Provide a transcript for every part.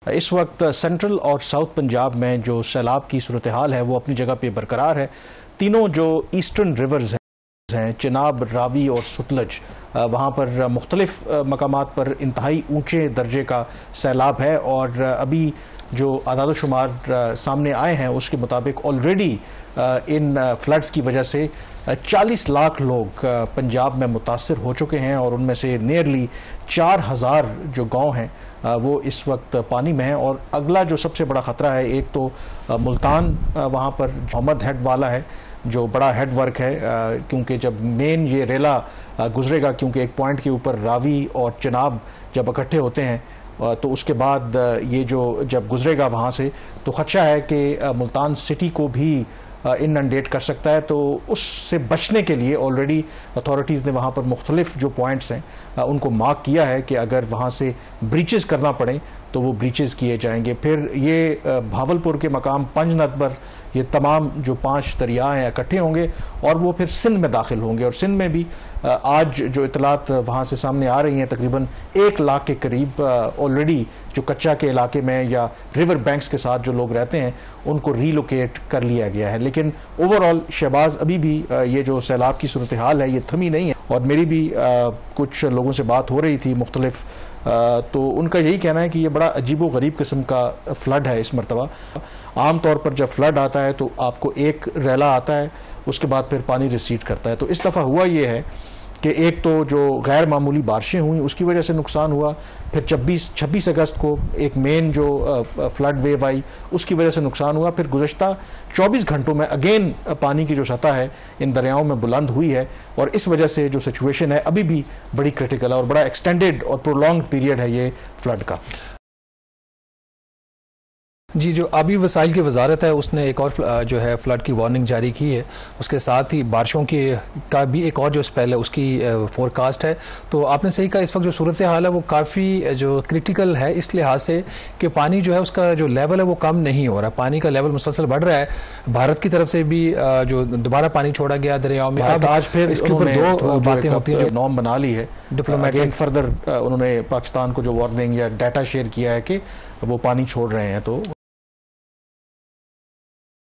इस वक्त सेंट्रल और साउथ पंजाब में जो सैलाब की सूरत हाल है वो अपनी जगह पे बरकरार है। तीनों जो ईस्टर्न रिवर्स हैं चिनाब, रावी और सतलज, वहाँ पर मुख्तलिफ मकामात पर इंतहाई ऊँचे दर्जे का सैलाब है और अभी जो आदाद शुमार सामने आए हैं उसके मुताबिक ऑलरेडी इन फ्लड्स की वजह से 40 लाख लोग पंजाब में मुतासर हो चुके हैं और उनमें से नियरली 4000 जो गांव हैं वो इस वक्त पानी में हैं। और अगला जो सबसे बड़ा ख़तरा है, एक तो मुल्तान, वहाँ पर मोहम्मद हेड वाला है जो बड़ा हेड वर्क है, क्योंकि जब मेन ये रेला गुजरेगा, क्योंकि एक पॉइंट के ऊपर रावी और चिनाब जब इकट्ठे होते हैं तो उसके बाद ये जो जब गुजरेगा वहाँ से तो ख़दशा है कि मुल्तान सिटी को भी इनंडेट कर सकता है। तो उससे बचने के लिए ऑलरेडी अथॉरिटीज़ ने वहाँ पर मुख्तलिफ जो पॉइंट्स हैं उनको मार्क किया है कि अगर वहाँ से ब्रीचेस करना पड़े तो वो ब्रीचेस किए जाएंगे। फिर ये भावलपुर के मकाम पंजनद पर ये तमाम जो 5 दरिया हैं इकट्ठे होंगे और वो फिर सिंध में दाखिल होंगे। और सिंध में भी आज जो इतलात वहाँ से सामने आ रही हैं, तकरीबन 1 लाख के करीब ऑलरेडी जो कच्चा के इलाके में या रिवर बैंक्स के साथ जो लोग रहते हैं उनको रीलोकेट कर लिया गया है। लेकिन ओवरऑल शहबाज अभी भी ये जो सैलाब की सूरत हाल है ये थमी नहीं है। और मेरी भी कुछ लोगों से बात हो रही थी मुख्तलिफ, तो उनका यही कहना है कि ये बड़ा अजीबो गरीब किस्म का फ्लड है इस मरतबा। आम तौर पर जब फ्लड आता है तो आपको एक रेला आता है, उसके बाद फिर पानी रिसीड करता है। तो इस दफ़ा हुआ ये है कि एक तो जो गैर मामूली बारिशें हुई उसकी वजह से नुकसान हुआ, फिर 26 अगस्त को एक मेन जो फ्लड वेव आई उसकी वजह से नुकसान हुआ, फिर गुज़श्ता 24 घंटों में अगेन पानी की जो सतह है इन दरियाओं में बुलंद हुई है और इस वजह से जो सिचुएशन है अभी भी बड़ी क्रिटिकल है और बड़ा एक्सटेंडेड और प्रोलॉन्ग्ड पीरियड है ये फ्लड का। जी, जो आबी वसाइल की वजारत है उसने एक और जो है फ्लड की वार्निंग जारी की है, उसके साथ ही बारिशों की का भी एक और जो स्पेल है उसकी फोरकास्ट है। तो आपने सही कहा, इस वक्त जो सूरत हाल है वो काफ़ी जो क्रिटिकल है इस लिहाज से कि पानी जो है उसका जो लेवल है वो कम नहीं हो रहा, पानी का लेवल मुसलसल बढ़ रहा है। भारत की तरफ से भी जो दोबारा पानी छोड़ा गया दरियाओं में, आज फिर इसके ऊपर 2 बातें होती हैं जो नॉर्म बना ली है डिप्लोमेटिक। फर्दर उन्होंने पाकिस्तान को जो वार्निंग या डाटा शेयर किया है कि वो पानी छोड़ रहे हैं। तो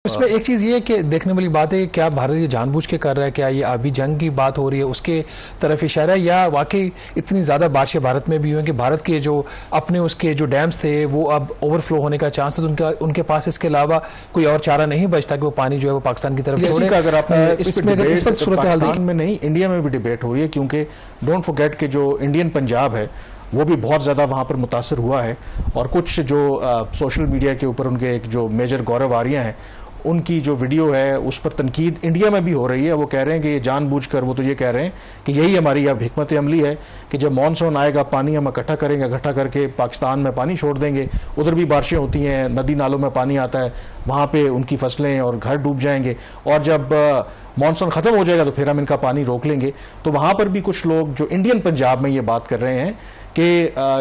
इसमें एक चीज़ ये है कि देखने वाली बात है कि क्या भारत ये जानबूझ के कर रहा है, क्या ये आबी जंग की बात हो रही है उसके तरफ इशारा है, या वाकई इतनी ज़्यादा बारिशें भारत में भी हुई कि भारत के जो अपने उसके जो डैम्स थे वो अब ओवरफ्लो होने का चांस है, तो उनके पास इसके अलावा कोई और चारा नहीं बचता कि वो पानी जो है वो पाकिस्तान की तरफ छोड़े। अगर आपने इस वक्त सूरत हाल में नहीं, इंडिया में भी डिबेट हो रही है, क्योंकि डोंट फॉरगेट कि जो इंडियन पंजाब है वो भी बहुत ज़्यादा वहाँ पर मुतासर हुआ है और कुछ जो सोशल मीडिया के ऊपर उनके एक जो मेजर गौरव आर्या हैं उनकी जो वीडियो है उस पर तनकीद इंडिया में भी हो रही है। वो कह रहे हैं कि ये जानबूझकर, वो तो ये कह रहे हैं कि यही हमारी अब हिकमत अमली है कि जब मानसून आएगा पानी हम इकट्ठा करेंगे, इकट्ठा करके पाकिस्तान में पानी छोड़ देंगे। उधर भी बारिशें होती हैं, नदी नालों में पानी आता है, वहाँ पे उनकी फसलें और घर डूब जाएंगे और जब मानसून ख़त्म हो जाएगा तो फिर हम इनका पानी रोक लेंगे। तो वहाँ पर भी कुछ लोग जो इंडियन पंजाब में ये बात कर रहे हैं कि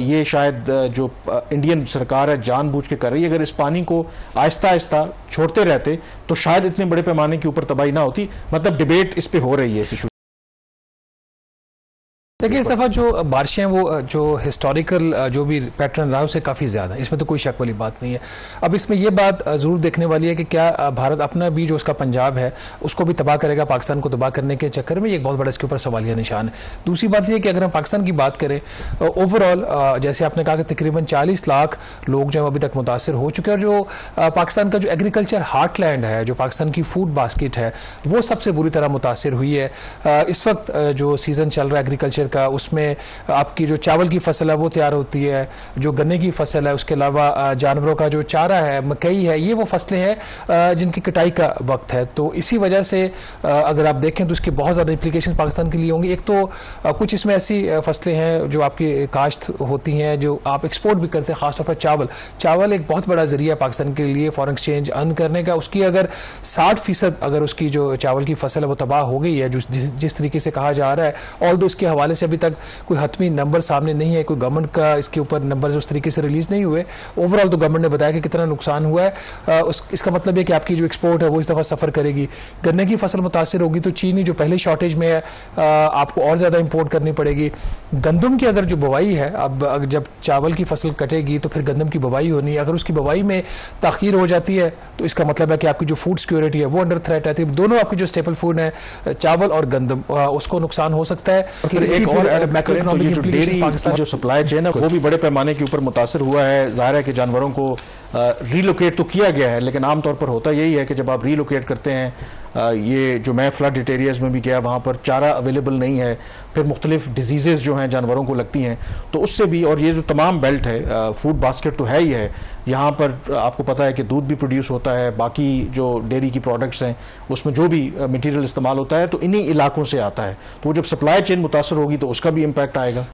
ये शायद जो इंडियन सरकार है जानबूझ के कर रही है। अगर इस पानी को आहिस्ता आहिस्ता छोड़ते रहते तो शायद इतने बड़े पैमाने के ऊपर तबाही ना होती। मतलब डिबेट इस पे हो रही है इस इशू। देखिए, इस दफ़ा जो बारिशें वो जो हिस्टोरिकल जो भी पैटर्न रहा है उससे काफ़ी ज़्यादा, इसमें तो कोई शक वाली बात नहीं है। अब इसमें यह बात ज़रूर देखने वाली है कि क्या भारत अपना भी जो उसका पंजाब है उसको भी तबाह करेगा, पाकिस्तान को तबाह करने के चक्कर में, एक बहुत बड़ा इसके ऊपर सवालिया निशान है। दूसरी बात यह कि अगर हम पाकिस्तान की बात करें ओवरऑल, जैसे आपने कहा कि तकरीबन 40 लाख लोग जो अभी तक मुतासर हो चुके हैं और जो पाकिस्तान का जो एग्रीकल्चर हार्टलैंड है, जो पाकिस्तान की फूड बास्केट है, वो सबसे बुरी तरह मुतासर हुई है। इस वक्त जो सीज़न चल रहा है एग्रीकल्चर का, उसमें आपकी जो चावल की फसल है वो तैयार होती है, जो गन्ने की फसल है, उसके अलावा जानवरों का जो चारा है, मकई है, ये वो फसलें हैं जिनकी कटाई का वक्त है। तो इसी वजह से अगर आप देखें तो इसके बहुत ज़्यादा इंप्लीकेशंस पाकिस्तान के लिए होंगे। एक तो कुछ इसमें ऐसी फसलें हैं जो आपकी काश्त होती हैं जो आप एक्सपोर्ट भी करते हैं, खासतौर पर चावल एक बहुत बड़ा जरिया पाकिस्तान के लिए फॉरेन एक्सचेंज अर्न करने का। उसकी अगर 60% अगर उसकी जो चावल की फसल है वो तबाह हो गई है, जिस तरीके से कहा जा रहा है, ऑल्दो इसके हवाले से से अभी तक कोई हतमी नंबर सामने नहीं है, कोई गवर्नमेंट का इसके ऊपर नंबर उस तरीके से रिलीज नहीं हुए। ओवरऑल तो गवर्नमेंट ने बताया कि कितना नुकसान हुआ है। इसका मतलब है कि आपकी जो एक्सपोर्ट है वो इस दफ़ा सफ़र करेगी। गन्ने की फसल मुतासर होगी तो चीनी जो पहले शॉर्टेज में है आपको और ज़्यादा इंपोर्ट करनी पड़ेगी। गंदम की अगर जो बुवाई है, अब जब चावल की फसल कटेगी तो फिर गंदम की बुवाई होनी है, अगर उसकी बुवाई में ताख़ीर हो जाती है तो इसका मतलब है कि आपकी जो फूड सिक्योरिटी है वो अंडर थ्रेट है। दोनों आपकी जो स्टेपल फूड है चावल और गंदम, उसको नुकसान हो सकता है। एक और मैक्रो इकोनॉमिक डेयरी पाकिस्तान जो सप्लाई चेन है वो भी बड़े पैमाने के ऊपर मुतासर हुआ है। जाहिर है कि जानवरों को रीलोकेट तो किया गया है, लेकिन आमतौर पर होता यही है कि जब आप रीलोकेट करते हैं, ये जो मैं फ्लड हिट एरियाज में भी गया वहाँ पर चारा अवेलेबल नहीं है, फिर मुख्तलिफ डिजीज़ जो हैं जानवरों को लगती हैं, तो उससे भी, और ये जो तमाम बेल्ट है फूड बास्केट तो है ही है, यहाँ पर आपको पता है कि दूध भी प्रोड्यूस होता है, बाकी जो डेयरी की प्रोडक्ट्स हैं उसमें जो भी मटीरियल इस्तेमाल होता है तो इन्हीं इलाकों से आता है। तो जब सप्लाई चेन मुतासर होगी तो उसका भी इम्पैक्ट आएगा।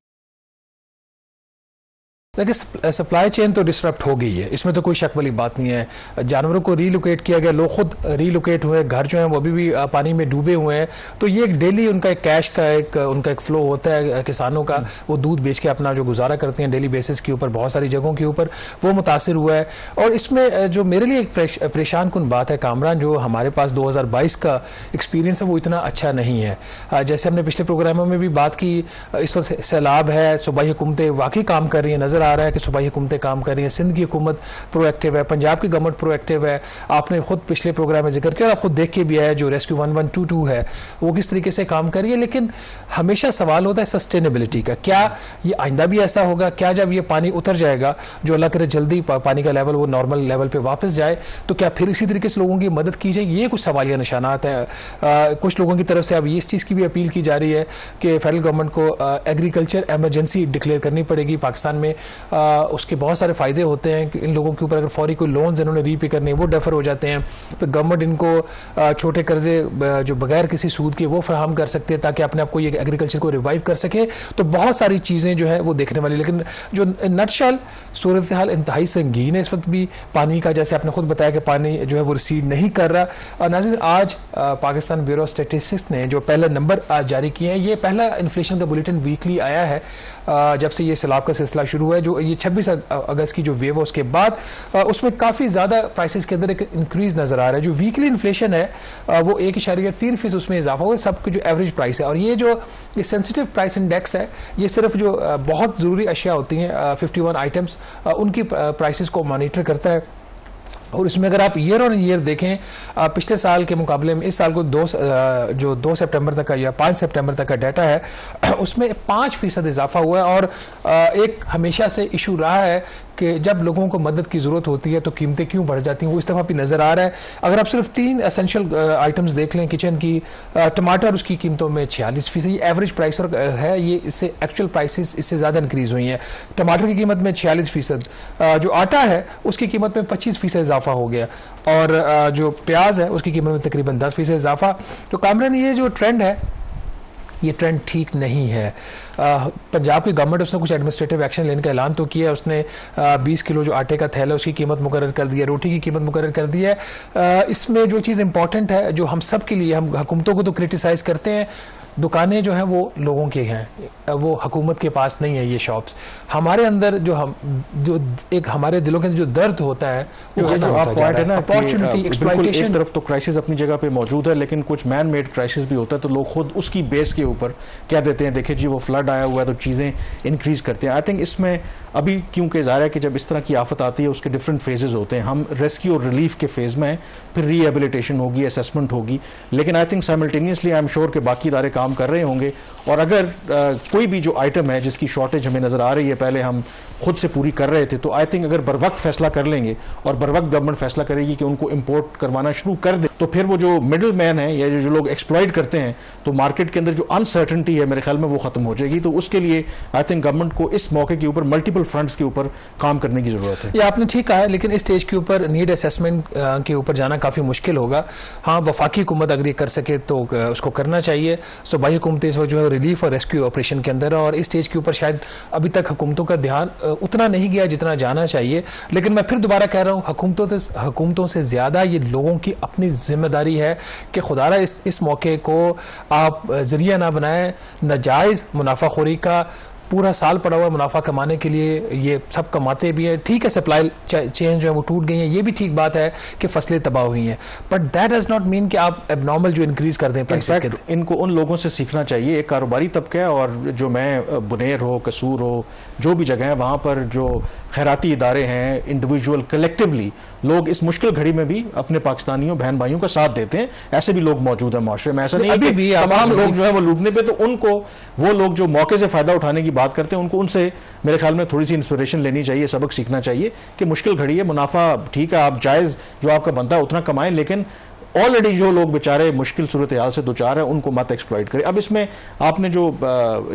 देखिए सप्लाई चेन तो डिसरप्ट हो गई है, इसमें तो कोई शक वाली बात नहीं है। जानवरों को रीलोकेट किया गया, लोग खुद रीलोकेट हुए, घर जो है वो अभी भी पानी में डूबे हुए हैं। तो ये एक डेली उनका एक कैश का उनका एक फ्लो होता है किसानों का, वो दूध बेच के अपना जो गुजारा करते हैं डेली बेसिस के ऊपर, बहुत सारी जगहों के ऊपर वो मुतासिर हुआ है। और इसमें जो मेरे लिए एक परेशान कुन बात है कामरान, जो हमारे पास 2022 का एक्सपीरियंस है वो इतना अच्छा नहीं है। जैसे हमने पिछले प्रोग्रामों में भी बात की, इस वक्त सैलाब है, सूबाई हुकूमतें वाकई काम कर रही है, नजर आ रहा है कि सूबाई हुकूमतें काम कर रही है। सिंध की हुकूमत प्रोएक्टिव है, पंजाब की गवर्नमेंट प्रोएक्टिव है। आपने खुद पिछले प्रोग्राम में जिक्र किया और आप खुद देख के भी आया, जो रेस्क्यू 1122 है वो किस तरीके से काम कर रही है। लेकिन हमेशा सवाल होता है सस्टेनेबिलिटी का, क्या ये आइंदा भी ऐसा होगा? क्या जब ये पानी उतर जाएगा, जो अल्लाह करे जल्दी पानी का लेवल वो नॉर्मल लेवल पे वापस जाए, तो क्या फिर इसी तरीके से लोगों की मदद की जाएगी? ये कुछ सवालिया निशानात हैं। कुछ लोगों की तरफ से अब इस चीज़ की भी अपील की जा रही है कि फेडरल गवर्नमेंट को एग्रीकल्चर एमरजेंसी डिक्लेयर करनी पड़ेगी पाकिस्तान में। उसके बहुत सारे फायदे होते हैं कि इन लोगों के ऊपर अगर फौरी कोई लोन्स इन्होंने रीपे करने वो डेफर हो जाते हैं, तो गवर्नमेंट इनको छोटे कर्जे जो बगैर किसी सूद के वो फराहम कर सकते हैं ताकि अपने आप को ये एग्रीकल्चर को रिवाइव कर सके। तो बहुत सारी चीज़ें जो है वो देखने वाली, लेकिन जो नटशल सूरत हाल इंतहाई संगीन है इस वक्त भी पानी का। जैसे आपने खुद बताया कि पानी जो है वो रिसीड नहीं कर रहा। और नाज़रीन, आज पाकिस्तान ब्यूरो ऑफ स्टैटिस्टिक्स ने जो पहला नंबर आज जारी किए हैं, ये पहला इन्फ्लेशन का बुलेटिन वीकली आया है जब से ये सैलाब का सिलसिला शुरू हुआ है। जो ये 26 अगस्त की जो वेव है उसके बाद उसमें काफ़ी ज़्यादा प्राइसेस के अंदर एक इंक्रीज नज़र आ रहा है। जो वीकली इन्फ्लेशन है वो 1.3% उसमें इजाफा हुआ है, सबकी जो एवरेज प्राइस है। और ये जो ये सेंसिटिव प्राइस इंडेक्स है, ये सिर्फ जो बहुत ज़रूरी अशिया होती हैं 51 आइटम्स उनकी प्राइसेस को मॉनिटर करता है। और इसमें अगर आप ईयर ऑन ईयर देखें, पिछले साल के मुकाबले में इस साल को 2 सितंबर तक का या 5 सितंबर तक का डाटा है, उसमें 5% इजाफा हुआ है। और एक हमेशा से इशू रहा है कि जब लोगों को मदद की ज़रूरत होती है तो कीमतें क्यों बढ़ जाती हैं, वो इस दफ़ा भी नज़र आ रहा है। अगर आप सिर्फ 3 एसेंशियल आइटम्स देख लें किचन की, टमाटर उसकी कीमतों में 46% एवरेज प्राइस और है, ये इससे एक्चुअल प्राइसेस इससे ज़्यादा इंक्रीज़ हुई हैं। टमाटर की कीमत में 46%, जो आटा है उसकी कीमत में 25% इजाफा हो गया, और जो प्याज है उसकी कीमत में तकरीबन 10% इजाफा। तो कामरान, ये जो ट्रेंड है ये ट्रेंड ठीक नहीं है। पंजाब की गवर्नमेंट उसने कुछ एडमिनिस्ट्रेटिव एक्शन लेने का ऐलान तो किया है। उसने 20 किलो जो आटे का थैला उसकी कीमत मुकर्रर कर दी है, रोटी की कीमत मुकर्रर कर दी है। इसमें जो चीज़ इंपॉर्टेंट है, जो हम सब के लिए, हम हुकूमतों को तो क्रिटिसाइज़ करते हैं, दुकानें जो हैं वो लोगों की हैं, वो हुकूमत के पास नहीं है। ये शॉप्स हमारे अंदर जो एक हमारे दिलों के अंदर जो दर्द होता है वो पॉइंट है ना, अपॉर्चुनिटी एक्सप्लॉयटेशन। एक तरफ तो क्राइसिस अपनी जगह पे मौजूद है, लेकिन कुछ मैन मेड क्राइसिस भी होता है, तो लोग खुद उसकी बेस के ऊपर कह देते हैं देखिए जी वो फ्लड आया हुआ है तो चीज़ें इंक्रीज करते हैं। आई थिंक इसमें अभी क्योंकि ज़ाहिर है कि जब इस तरह की आफत आती है उसके डिफरेंट फेजेस होते हैं। हम रेस्क्यू और रिलीफ के फेज़ में हैं, फिर रीहेबिलिटेशन होगी, असेसमेंट होगी, लेकिन I think simultaneously I am sure कि बाकी इदारे काम कर रहे होंगे। और अगर कोई भी जो आइटम है जिसकी शॉर्टेज हमें नज़र आ रही है, पहले हम खुद से पूरी कर रहे थे, तो आई थिंक अगर बर वक्त फैसला कर लेंगे और बर वक्त गवर्नमेंट फैसला करेगी कि उनको इम्पोर्ट करवाना शुरू कर दे, तो फिर वो जो मिडल मैन है या जो लोग एक्सप्लॉइट करते हैं, तो मार्केट के अंदर जो अनसर्टनिटी है मेरे ख्याल में वो खत्म हो जाएगी। तो उसके लिए आई थिंक गवर्नमेंट को इस मौके के ऊपर मल्टीपल मल्टीपल फ्रंट्स के ऊपर काम करने की जरूरत है। ये आपने ठीक कहा है, लेकिन इस स्टेज के ऊपर नीड असेसमेंट के ऊपर जाना काफ़ी मुश्किल होगा। हाँ, वफाकी हुकूमत अगर कर सके तो उसको करना चाहिए। सूबाई हुकूमतें इस वक्त जो है रिलीफ और रेस्क्यू ऑपरेशन के अंदर है, और इस स्टेज के ऊपर शायद अभी तक हुकूमतों का ध्यान उतना नहीं गया जितना जाना चाहिए। लेकिन मैं फिर दोबारा कह रहा हूँ, हुकूमतों से ज़्यादा ये लोगों की अपनी जिम्मेदारी है कि खुदारा इस मौके को आप जरिया ना बनाएं नाजायज़ मुनाफाखोरी का। पूरा साल पड़ा हुआ मुनाफा कमाने के लिए ये सब कमाते भी हैं। ठीक है, सप्लाई चेन जो है वो टूट गई है, ये भी ठीक बात है कि फसलें तबाह हुई हैं, but that does not mean कि आप एबनॉर्मल जो इंक्रीज कर दें प्राइसेस के। इनको उन लोगों से सीखना चाहिए, एक कारोबारी तबका है, और जो मैं बुनेर हो, कसूर हो, जो भी जगह है वहाँ पर जो खैराती इदारे हैं, इंडिविजुअल कलेक्टिवली लोग इस मुश्किल घड़ी में भी अपने पाकिस्तानियों बहन भाइयों का साथ देते हैं। ऐसे भी लोग मौजूद हैं माशरे में, ऐसा नहीं अभी भी तमाम लोग जो है वो लूटने पे, तो उनको वो लोग जो मौके से फायदा उठाने की बात करते हैं उनको उनसे मेरे ख्याल में थोड़ी सी इंस्पिरेशन लेनी चाहिए, सबक सीखना चाहिए कि मुश्किल घड़ी है, मुनाफा ठीक है, आप जायज़ जो आपका बनता है उतना कमाएं, लेकिन ऑलरेडी जो लोग बेचारे मुश्किल सूरत हाल से दो चार हैं उनको मत एक्सप्लॉइट करें। अब इसमें आपने जो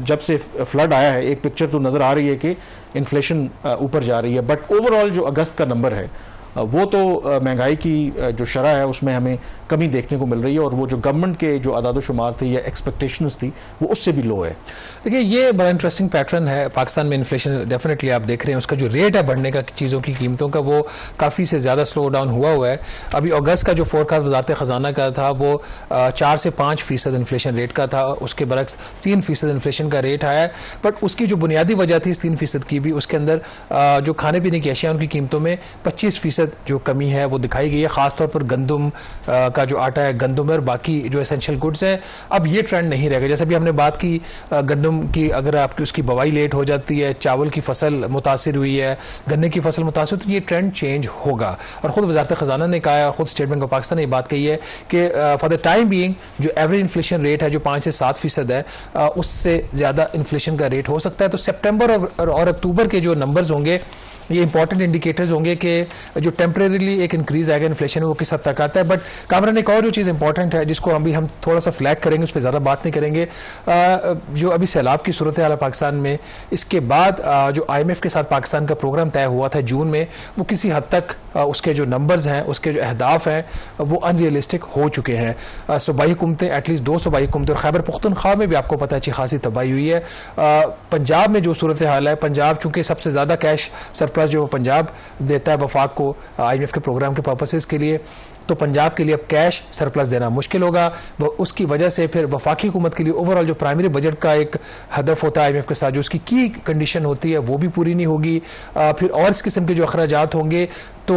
जब से फ्लड आया है एक पिक्चर तो नज़र आ रही है कि इन्फ्लेशन ऊपर जा रही है, बट ओवरऑल जो अगस्त का नंबर है वो तो महंगाई की जो शरह है उसमें हमें कमी देखने को मिल रही है, और वो जो गवर्नमेंट के जो अदाद शुमार थे या एक्सपेक्टेशंस थी वो उससे भी लो है। देखिए, ये बड़ा इंटरेस्टिंग पैटर्न है पाकिस्तान में। इन्फ्लेशन डेफिनेटली आप देख रहे हैं, उसका जो रेट है बढ़ने का चीज़ों की कीमतों का वो काफ़ी से ज़्यादा स्लो डाउन हुआ है। अभी अगस्त का जो फोरकास्ट वज़ारत ख़जाना का था वो 4 से 5% इन्फ्लेशन रेट का था, उसके बरक्स 3% इन्फ्लेशन का रेट आया है। बट उसकी जो बुनियादी वजह थी इस 3% की भी, उसके अंदर जो खाने पीने की अशिया उनकी कीमतों में 25% जो कमी है वो दिखाई गई है, खासतौर पर गंदम का जो आटा है, गंदम और बाकी जो एसेंशियल गुड्स हैं। अब ये ट्रेंड नहीं रहेगा। जैसे भी हमने बात की गंदम की, अगर आपकी उसकी बवाई लेट हो जाती है, चावल की फसल मुतासिर हुई है, गन्ने की फसल मुतासिर, तो ये ट्रेंड चेंज होगा। और खुद वजारत खजाना ने कहा है और खुद स्टेट बैंक ऑफ पाकिस्तान ने ये बात कही है कि फॉर द टाइम बीइंग जो एवरेज इन्फ्लेशन रेट है जो 5 से 7% है, उससे ज़्यादा इन्फ्लेशन का रेट हो सकता है। तो सितंबर और अक्टूबर के जो नंबर्स होंगे ये इंपॉर्टेंट इंडिकेटर्स होंगे कि जो टेम्परेरीली एक इंक्रीज आएगा इन्फ्लेशन वो किस हद तक आता है। बट कामरान, एक और जो चीज़ इंपॉर्टेंट है जिसको अभी हम थोड़ा सा फ्लैग करेंगे, उस पर ज़्यादा बात नहीं करेंगे, जो अभी सैलाब की सूरत हाल है पाकिस्तान में, इसके बाद जो IMF के साथ पाकिस्तान का प्रोग्राम तय हुआ था जून में, वो किसी हद तक उसके जो नंबर्स हैं, उसके जो अहदाफ हैं वो अनरियलिस्टिक हो चुके हैं। सूबाई हुकूमतें, एटलीस्ट 2 सूबाई हुकूमतें और खैबर पुख्तनख्वा में भी आपको पता है अच्छी खासी तबाही हुई है। पंजाब में जो सूरत हाल है, पंजाब चूँकि सबसे ज़्यादा कैश सरप्लस जो पंजाब देता है वफाक को IMF के प्रोग्राम के पर्पसेस के लिए, तो पंजाब के लिए अब कैश सरप्लस देना मुश्किल होगा। वो उसकी वजह से फिर वफाकी हुकूमत के लिए ओवरऑल जो प्राइमरी बजट का एक हदफ होता है IMF के साथ, जो उसकी की कंडीशन होती है वो भी पूरी नहीं होगी। फिर और इस किस्म के जो अखराजात होंगे, तो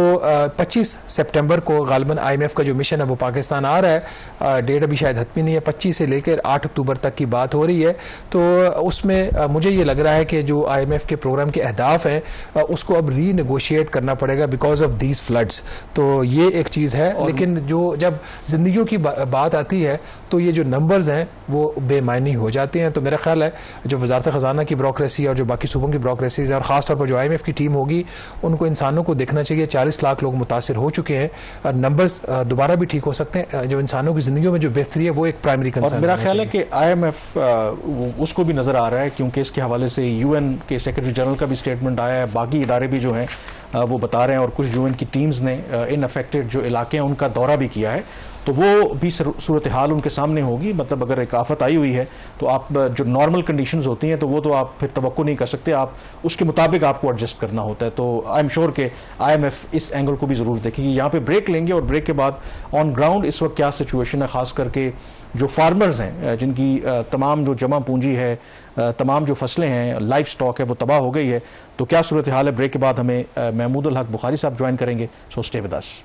25 सितंबर को गालिबन IMF का जो मिशन है वो पाकिस्तान आ रहा है। डेट अभी शायद हतमी नहीं है, 25 से लेकर 8 अक्टूबर तक की बात हो रही है। तो उसमें मुझे ये लग रहा है कि जो IMF के प्रोग्राम के अहदाफ हैं उसको अब रीनेगोशिएट करना पड़ेगा बिकॉज ऑफ दीज फ्लड्स। तो ये एक चीज़ है, लेकिन जो जब जिंदगियों की बात आती है तो ये जो नंबर्स हैं वो बेमायनी हो जाते हैं। तो मेरा ख्याल है जो वजारत ख़जाना की ब्यूरोक्रेसी और जो बाकी सूबों की ब्यूरोक्रेसीज है, और ख़ासतौर पर जो IMF की टीम होगी, उनको इंसानों को देखना चाहिए। 40 लाख लोग मुतासिर हो चुके हैं, नंबर्स दोबारा भी ठीक हो सकते हैं। जो इंसानों की जिंदगियों में जो बेहतरी है वो एक प्राइमरी कंसर्न है। मेरा ख्याल है कि IMF उसको भी नजर आ रहा है, क्योंकि इसके हवाले से UN के सेक्रेटरी जनरल का भी स्टेटमेंट आया है, बाकी इदारे भी जो हैं वो बता रहे हैं, और कुछ UN की टीम्स ने इन अफेक्टेड जो इलाके हैं उनका दौरा भी किया है। तो वो भी सूरत हाल उनके सामने होगी। मतलब अगर एक आफत आई हुई है तो आप जो नॉर्मल कंडीशंस होती हैं तो वो तो आप फिर तवक्को नहीं कर सकते, आप उसके मुताबिक आपको एडजस्ट करना होता है। तो आई एम श्योर कि IMF इस एंगल को भी ज़रूर देखेगी। यहाँ पे ब्रेक लेंगे और ब्रेक के बाद ऑन ग्राउंड इस वक्त क्या सिचुएशन है, ख़ास करके जो फार्मर्स हैं जिनकी तमाम जो जमा पूंजी है, तमाम जो फसलें हैं, लाइफ स्टॉक है, वो तबाह हो गई है, तो क्या सूरत हाल है। ब्रेक के बाद हमें महमूद उल हक बुखारी साहब ज्वाइन करेंगे। So stay with us.